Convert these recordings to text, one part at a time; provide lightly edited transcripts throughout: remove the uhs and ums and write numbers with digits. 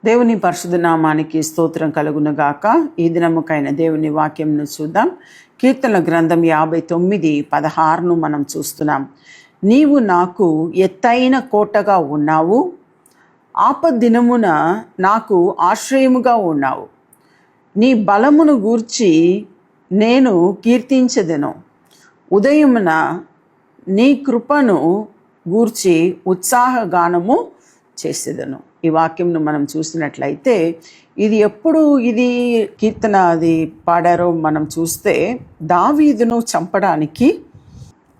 దేవుని పరిశుద్ధ నామానికి స్తోత్రం కలుగునుగాక. ఈ దినముకైన దేవుని వాక్యంను చూద్దాం. కీర్తనల గ్రంథం 59:16 మనం చూస్తున్నాం. నీవు నాకు ఎత్తైన కోటగా ఉన్నావు, ఆపద్దినమున నాకు ఆశ్రయముగా ఉన్నావు. నీ బలమును గూర్చి నేను కీర్తించెదను, ఉదయమున నీ కృపను గూర్చి ఉత్సాహగానము చేసేదను. ఈ వాక్యంను మనం చూసినట్లయితే ఇది కీర్తన అది పాడారో మనం చూస్తే దావీదును చంపడానికి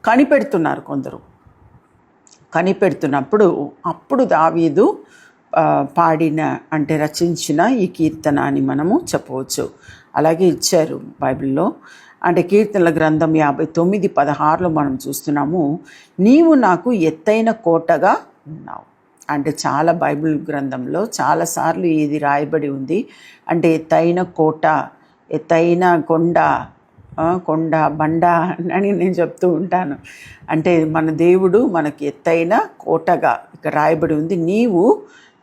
కనిపెడుతున్నారు కొందరు. అప్పుడు దావీదు పాడిన రచించిన ఈ కీర్తన అని మనము చెప్పవచ్చు. అలాగే ఇచ్చారు బైబిల్లో. కీర్తనల గ్రంథం 59:16 మనం చూస్తున్నాము, నీవు నాకు ఎత్తైన కోటగా ఉన్నావు. చాలా బైబిల్ గ్రంథంలో చాలాసార్లు ఇది రాయబడి ఉంది. ఎత్తైన కోట, ఎత్తైన కొండ బండ అని నేను చెప్తూ ఉంటాను. మన దేవుడు మనకి ఎత్తైన కోటగా ఇక్కడ రాయబడి ఉంది. నీవు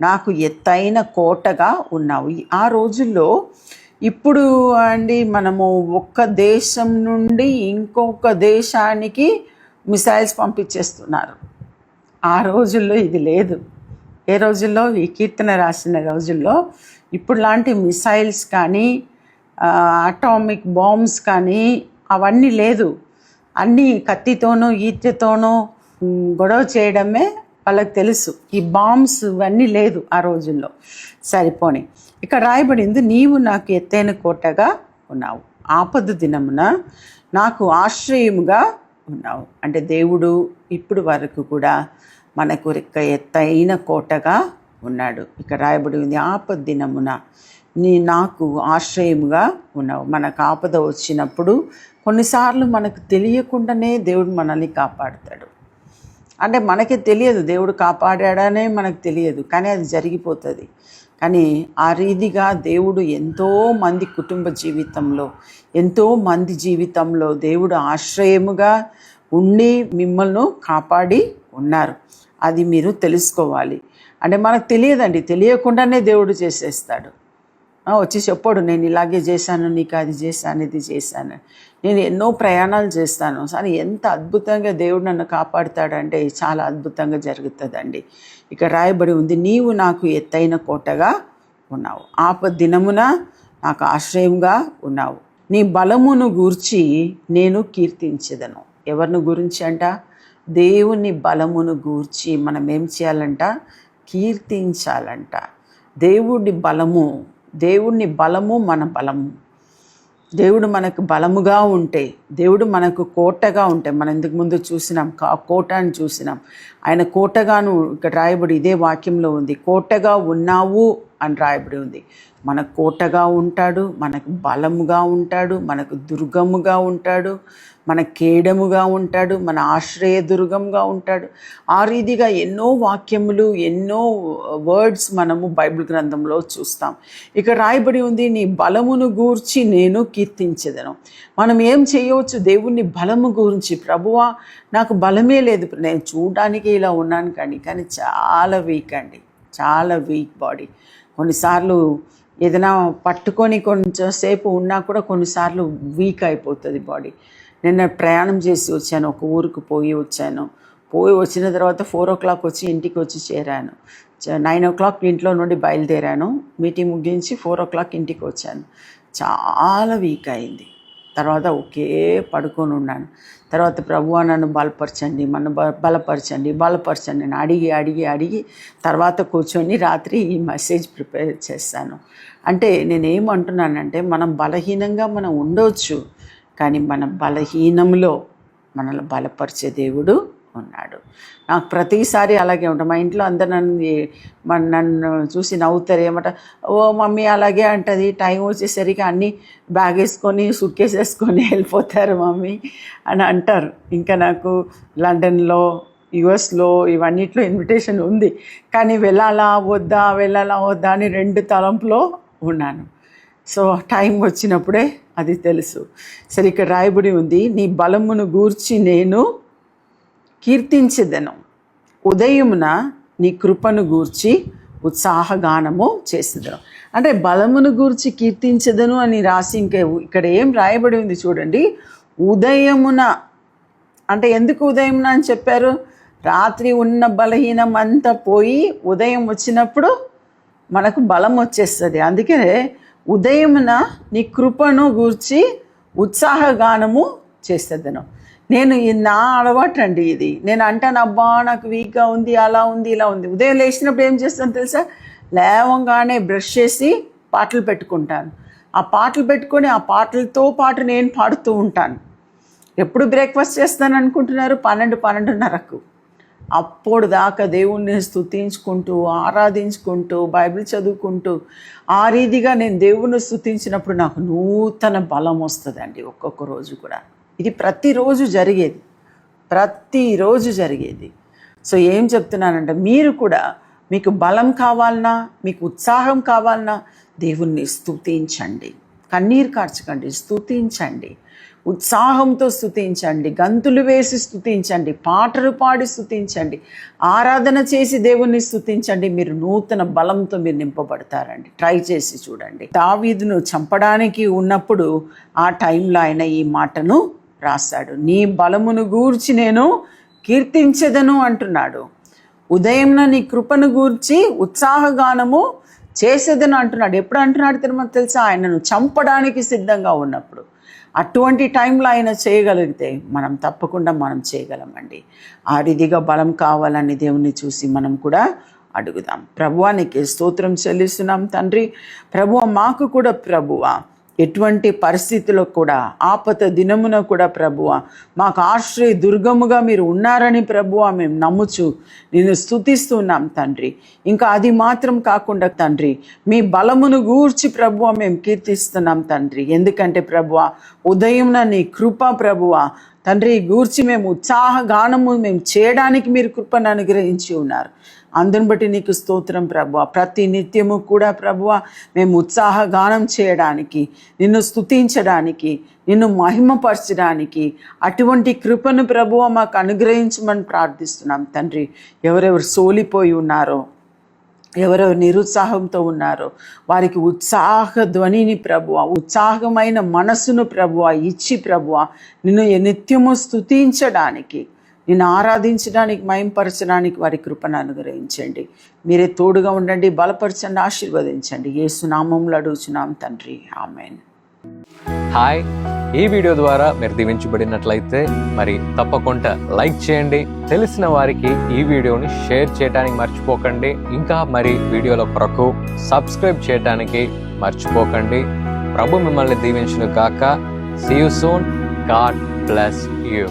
నాకు ఎత్తైన కోటగా ఉన్నావు. ఆ రోజుల్లో ఇప్పుడు మనము ఒక్క దేశం నుండి ఇంకొక దేశానికి మిసైల్స్ పంపించేస్తున్నారు. ఆ రోజుల్లో ఇది లేదు. ఏ రోజుల్లో? ఈ కీర్తన రాసిన రోజుల్లో ఇప్పుడు లాంటి మిసైల్స్ కానీ అటామిక్ బాంబ్స్ కానీ అవన్నీ లేదు. అన్నీ కత్తితోనూ ఈటెతోనూ గొడవ చేయడమే వాళ్ళకి తెలుసు. ఈ బాంబ్స్ ఇవన్నీ లేదు ఆ రోజుల్లో. సరిపోని ఇక్కడ రాయబడింది, నీవు నాకు ఎత్తైన కోటగా ఉన్నావు, ఆపద దినమున నాకు ఆశ్రయముగా ఉన్నావు. దేవుడు ఇప్పుడు వరకు కూడా మనకు ఎత్తైన కోటగా ఉన్నాడు. ఇక్కడ రాయబడి ఉంది, ఆపద దినమున నాకు ఆశ్రయముగా ఉన్నావు. మనకు ఆపద వచ్చినప్పుడు కొన్నిసార్లు మనకు తెలియకుండానే దేవుడు మనల్ని కాపాడుతాడు. మనకి తెలియదు దేవుడు కాపాడాడనే మనకు తెలియదు, కానీ అది జరిగిపోతుంది. కానీ ఆ రీతిగా దేవుడు ఎంతోమంది కుటుంబ జీవితంలో, ఎంతోమంది జీవితంలో దేవుడు ఆశ్రయముగా ఉండి మిమ్మల్ని కాపాడి ఉన్నారు. అది మీరు తెలుసుకోవాలి. మనకు తెలియదండి, తెలియకుండానే దేవుడు చేసేస్తాడు. వచ్చి చెప్పాడు, నేను ఇలాగే చేశాను, నీకు అది చేశాను, ఇది చేశాను, నేను ఎన్నో ప్రయాణాలు చేస్తాను. కానీ ఎంత అద్భుతంగా దేవుడు నన్ను కాపాడుతాడంటే చాలా అద్భుతంగా జరుగుతుందండి. ఇక రాయబడి ఉంది, నీవు నాకు ఎత్తైన కోటగా ఉన్నావు, ఆపద దినమున నాకు ఆశ్రయంగా ఉన్నావు. నీ బలమును గూర్చి నేను కీర్తించెదను. ఎవరిని గురించి దేవుని బలమును గూర్చి మనం ఏం చేయాలంట? కీర్తించాలంట. దేవుడి బలము మన బలము. దేవుడు మనకు బలముగా ఉంటే, దేవుడు మనకు కోటగా ఉంటే, మనం ఇంతకు ముందు చూసినాం, కోటని చూసినాం. ఆయన కోటగాను ఇక్కడ రాయబడి ఇదే వాక్యంలో ఉంది, కోటగా ఉన్నావు అని రాయబడి ఉంది. మనకు కోటగా ఉంటాడు, మనకు బలముగా ఉంటాడు, మనకు దుర్గముగా ఉంటాడు, మన కేడముగా ఉంటాడు, మన ఆశ్రయ దుర్గంగా ఉంటాడు. ఆ రీతిగా ఎన్నో వాక్యములు, ఎన్నో వర్డ్స్ మనము బైబిల్ గ్రంథంలో చూస్తాం. ఇక్కడ రాయబడి ఉంది, నీ బలమును గూర్చి నేను కీర్తించెదను. మనం ఏం చేయవచ్చు? దేవుని బలము గురించి, ప్రభువా నాకు బలమే లేదు, నేను చూడడానికి ఇలా ఉన్నాను కానీ చాలా వీక్ బాడీ. కొన్నిసార్లు ఏదైనా పట్టుకొని కొంచెంసేపు ఉన్నా కూడా కొన్నిసార్లు వీక్ అయిపోతుంది బాడీ. నిన్న ప్రయాణం చేసి వచ్చాను, ఒక ఊరికి పోయి వచ్చిన తర్వాత 4 o'clock వచ్చి ఇంటికి వచ్చి చేరాను. 9 o'clock ఇంట్లో నుండి బయలుదేరాను, మీటింగ్ ముగించి 4 o'clock ఇంటికి వచ్చాను. చాలా వీక్ అయింది. తర్వాత ఒకే పడుకొని ఉన్నాను. తర్వాత ప్రభువా నన్ను బలపరచండి అని అడిగి తర్వాత కూర్చొని రాత్రి ఈ మెసేజ్ ప్రిపేర్ చేశాను. నేనేమంటున్నానంటే, మనం బలహీనంగా మనం ఉండవచ్చు, కానీ మన బలహీనంలో మనల్ని బలపరిచే దేవుడు ఉన్నాడు. నాకు ప్రతిసారి అలాగే ఉంటాం. మా ఇంట్లో అందరు నన్ను చూసి నవ్వుతారు. ఓ మమ్మీ అలాగే అంటది, టైం వచ్చేసరికి అన్నీ బ్యాగ్ వేసుకొని సూట్కేస్ వేసుకొని వెళ్ళిపోతారు మమ్మీ అని అంటారు. ఇంకా నాకు లండన్లో, యుఎస్లో ఇవన్నిట్లో ఇన్విటేషన్ ఉంది, కానీ వెళ్ళాలా వద్దా అని 2 తలంపులో ఉన్నాను. సో టైం వచ్చినప్పుడే అది తెలుసు. సరే, ఇక్కడ రాయబడి ఉంది, నీ బలమును గూర్చి నేను కీర్తించెదను, ఉదయమున నీ కృపను గూర్చి ఉత్సాహగానము చేసేదను. అంటే బలమును గూర్చి కీర్తించదను అని రాసి ఇక్కడ ఏం రాయబడి ఉంది చూడండి. ఉదయమున అంటే ఎందుకు ఉదయమున అని చెప్పారు? రాత్రి ఉన్న బలహీనం అంతా పోయి ఉదయం వచ్చినప్పుడు మనకు బలం వచ్చేస్తుంది. అందుకే ఉదయమున నీ కృపను గూర్చి ఉత్సాహగానము చేసేదను. నేను నా అలవాటు అండి ఇది. నేను అంటాను, అబ్బా నాకు వీక్గా ఉంది, అలా ఉంది, ఇలా ఉంది. ఉదయం లేచినప్పుడు ఏం చేస్తాను తెలుసా? లేవంగానే బ్రష్ చేసి పాటలు పెట్టుకుంటాను. ఆ పాటలు పెట్టుకొని ఆ పాటలతో పాటు నేను పాడుతూ ఉంటాను. ఎప్పుడు బ్రేక్ఫాస్ట్ చేస్తాను అనుకుంటున్నారు? 12-12:30కు. అప్పుడు దాకా దేవుణ్ణి స్తుతించుకుంటూ, ఆరాధించుకుంటూ, బైబిల్ చదువుకుంటూ, ఆ రీతిగా నేను దేవుణ్ణి స్తుతించినప్పుడు నాకు నూతన బలం వస్తుందండి. ఒక్కొక్క రోజు కూడా ఇది ప్రతిరోజు జరిగేది. సో ఏం చెప్తున్నానంటే, మీరు కూడా మీకు బలం కావాలన్నా, మీకు ఉత్సాహం కావాలన్నా దేవుణ్ణి స్తుతించండి. కన్నీరు కార్చకండి, స్తుతించండి. ఉత్సాహంతో స్తుతించండి, గంతులు వేసి స్తుతించండి, పాటలు పాడి స్తుతించండి, ఆరాధన చేసి దేవుణ్ణి స్తుతించండి. మీరు నూతన బలంతో మీరు నింపబడతారండి. ట్రై చేసి చూడండి. దావీదును చంపడానికి ఉన్నప్పుడు ఆ టైంలో ఆయన ఈ మాటను రాశాడు. నీ బలమును గూర్చి నేను కీర్తించెదను అంటున్నాడు. ఉదయంన నీ కృపను గూర్చి ఉత్సాహగానము చేసేదను అంటున్నాడు. ఎప్పుడు అంటున్నాడు తెలుసా? ఆయనను చంపడానికి సిద్ధంగా ఉన్నప్పుడు. అటువంటి టైంలో ఆయన చేయగలిగితే మనం తప్పకుండా మనం చేయగలమండి. ఆ రీతిగా బలం కావాలని దేవుణ్ణి చూసి మనం కూడా అడుగుదాం. ప్రభువా నీకే స్తోత్రం చెల్లిస్తున్నాం తండ్రి. ప్రభువా మాకు కూడా ప్రభువా ఎటువంటి పరిస్థితుల్లో కూడా ఆపద దినమున కూడా ప్రభువా మాకు ఆశ్రయ దుర్గముగా మీరు ఉన్నారని ప్రభువా మేము నమ్ముచు నిన్ను స్తుతిస్తున్నాం తండ్రి. ఇంకా అది మాత్రం కాకుండా తండ్రి, మీ బలమును గూర్చి ప్రభువా మేము కీర్తిస్తున్నాం తండ్రి. ఎందుకంటే ప్రభువా ఉదయం నీ కృప ప్రభువా తండ్రి గూర్చి మేము ఉత్సాహగానము మేము చేయడానికి మీరు కృపను అనుగ్రహించి ఉన్నారు. అందుని బట్టి నీకు స్తోత్రం ప్రభువా. ప్రతి నిత్యము కూడా ప్రభువా మేము ఉత్సాహగానం చేయడానికి, నిన్ను స్తుతించడానికి, నిన్ను మహిమపరచడానికి అటువంటి కృపను ప్రభువా మాకు అనుగ్రహించమని ప్రార్థిస్తున్నాం తండ్రి. ఎవరెవరు సోలిపోయి ఉన్నారో, ఎవరెవరు నిరుత్సాహంతో ఉన్నారో వారికి ఉత్సాహ ధ్వనిని ప్రభువా, ఉత్సాహమైన మనసును ప్రభువా ఇచ్చి ప్రభువా నిన్ను నిత్యము స్తుతించడానికి, నిన్ను ఆరాధించడానికి, మహింపరచడానికి వారి కృపను అనుగ్రహించండి. మీరే తోడుగా ఉండండి, బలపరచండి, ఆశీర్వదించండి. యేసు నామములో అడుగుచున్నాం తండ్రి, ఆమేన్. హాయ్, ఈ వీడియో ద్వారా మీరు దీవించబడినట్లయితే మరి తప్పకుండా లైక్ చేయండి. తెలిసిన వారికి ఈ వీడియోని షేర్ చేయడానికి మర్చిపోకండి. ఇంకా మరి వీడియోల కొరకు సబ్స్క్రైబ్ చేయడానికి మర్చిపోకండి. ప్రభు మిమ్మల్ని దీవించును గాక. See you soon. God bless you.